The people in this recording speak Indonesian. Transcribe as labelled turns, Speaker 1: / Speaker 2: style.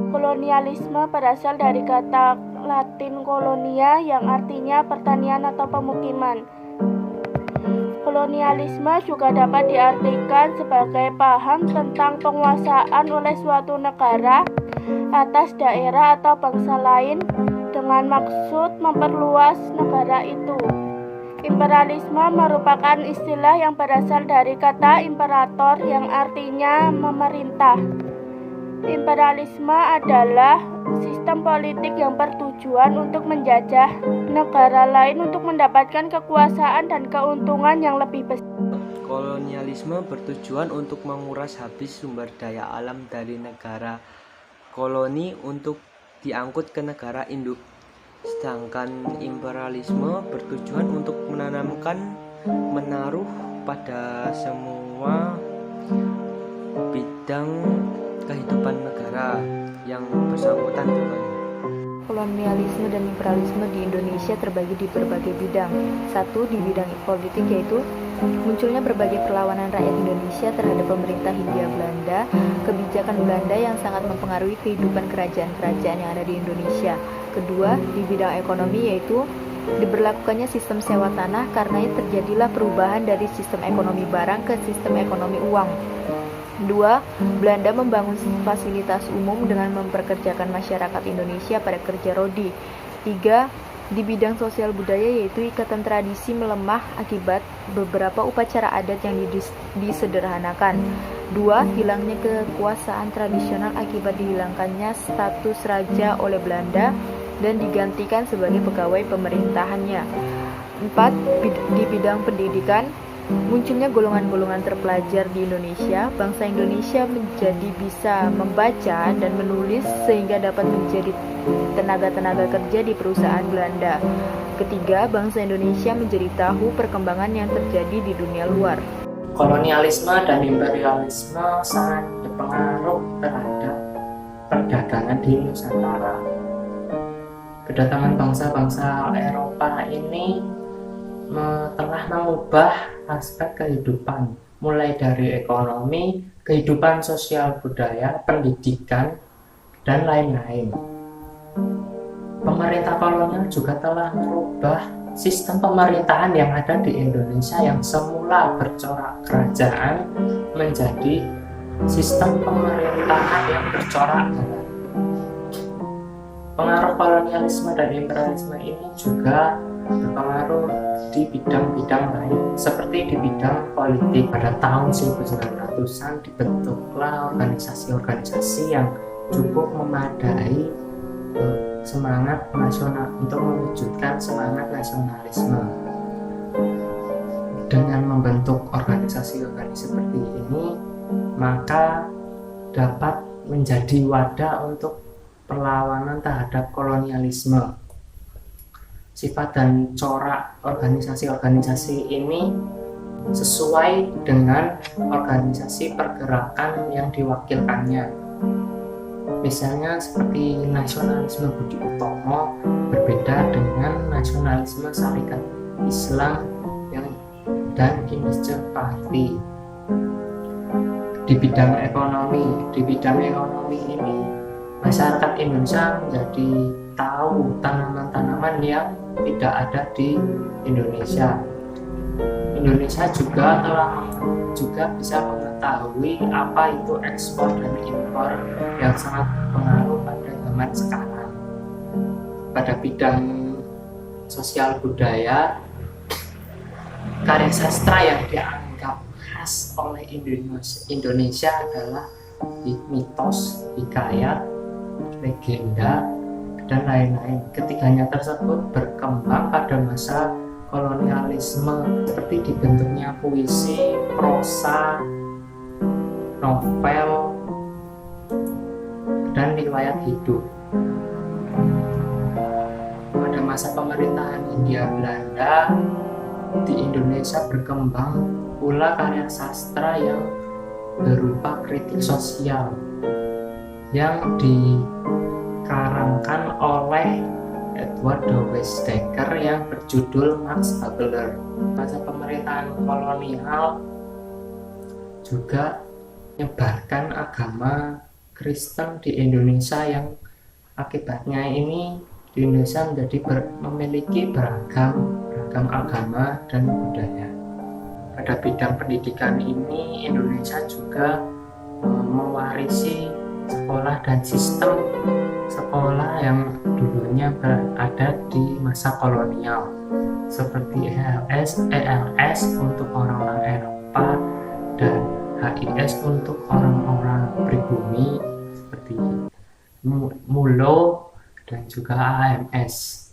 Speaker 1: Kolonialisme berasal dari kata Latin kolonia yang artinya pertanian atau pemukiman. Kolonialisme juga dapat diartikan sebagai paham tentang penguasaan oleh suatu negara atas daerah atau bangsa lain dengan maksud memperluas negara itu. Imperialisme merupakan istilah yang berasal dari kata imperator yang artinya memerintah. Imperialisme adalah sistem politik yang bertujuan untuk menjajah negara lain untuk mendapatkan kekuasaan dan keuntungan yang lebih besar.
Speaker 2: Kolonialisme bertujuan untuk menguras habis sumber daya alam dari negara koloni untuk diangkut ke negara induk. Sedangkan imperialisme bertujuan untuk menaruh pada semua bidang kehidupan negara yang bersangkutan dengan.
Speaker 3: Kolonialisme dan imperialisme di Indonesia terbagi di berbagai bidang. Satu, di bidang politik, yaitu munculnya berbagai perlawanan rakyat Indonesia terhadap pemerintah Hindia Belanda, kebijakan Belanda yang sangat mempengaruhi kehidupan kerajaan-kerajaan yang ada di Indonesia. Kedua, di bidang ekonomi, yaitu diberlakukannya sistem sewa tanah karena terjadilah perubahan dari sistem ekonomi barang ke sistem ekonomi uang. Dua, Belanda membangun fasilitas umum dengan memperkerjakan masyarakat Indonesia pada kerja rodi. Tiga, di bidang sosial budaya, yaitu ikatan tradisi melemah akibat beberapa upacara adat yang disederhanakan. Dua, hilangnya kekuasaan tradisional akibat dihilangkannya status raja oleh Belanda dan digantikan sebagai pegawai pemerintahannya. Empat, di bidang pendidikan, munculnya golongan-golongan terpelajar di Indonesia. Bangsa Indonesia menjadi bisa membaca dan menulis sehingga dapat menjadi tenaga-tenaga kerja di perusahaan Belanda. Ketiga, bangsa Indonesia menjadi tahu perkembangan yang terjadi di dunia luar.
Speaker 4: Kolonialisme dan imperialisme sangat berpengaruh terhadap perdagangan di Nusantara. Kedatangan bangsa-bangsa Eropa ini telah mengubah aspek kehidupan, mulai dari ekonomi, kehidupan sosial budaya, pendidikan, dan lain-lain. Pemerintah kolonial juga telah merubah sistem pemerintahan yang ada di Indonesia yang semula bercorak kerajaan menjadi sistem pemerintahan yang bercorak barat. Pengaruh kolonialisme dan imperialisme ini juga berpengaruh di bidang-bidang lain, seperti di bidang politik. Pada tahun 1900-an dibentuklah organisasi-organisasi yang cukup memadai semangat nasional untuk mewujudkan semangat nasionalisme. Dengan membentuk organisasi-organisasi seperti ini, maka dapat menjadi wadah untuk perlawanan terhadap kolonialisme. Sifat dan corak organisasi-organisasi ini sesuai dengan organisasi pergerakan yang diwakilkannya. Misalnya seperti nasionalisme Budi Utomo berbeda dengan nasionalisme Syarikat Islam dan Kinesio Party. Di bidang ekonomi ini masyarakat Indonesia menjadi tahu tanaman-tanaman yang tidak ada di Indonesia. Indonesia juga bisa mengetahui apa itu ekspor dan impor yang sangat berpengaruh pada zaman sekarang. Pada bidang sosial budaya, karya sastra yang dianggap khas oleh Indonesia adalah mitos, hikayat, legenda, dan lain-lain. Ketiganya tersebut berkembang pada masa kolonialisme, seperti dibentuknya puisi, prosa, novel, dan riwayat hidup. Pada masa pemerintahan Hindia Belanda, di Indonesia berkembang pula karya sastra yang berupa kritik sosial yang dikarangkan oleh Edward Dewey Dekker yang berjudul Max Havelaar. Masa pemerintahan kolonial juga menyebarkan agama Kristen di Indonesia yang akibatnya ini di Indonesia memiliki beragam agama dan budaya. Pada bidang pendidikan ini Indonesia juga mewarisi sekolah dan sistem sekolah yang dulunya berada di masa kolonial seperti ELS untuk orang-orang Eropa dan HIS untuk orang-orang pribumi seperti MULO dan juga AMS.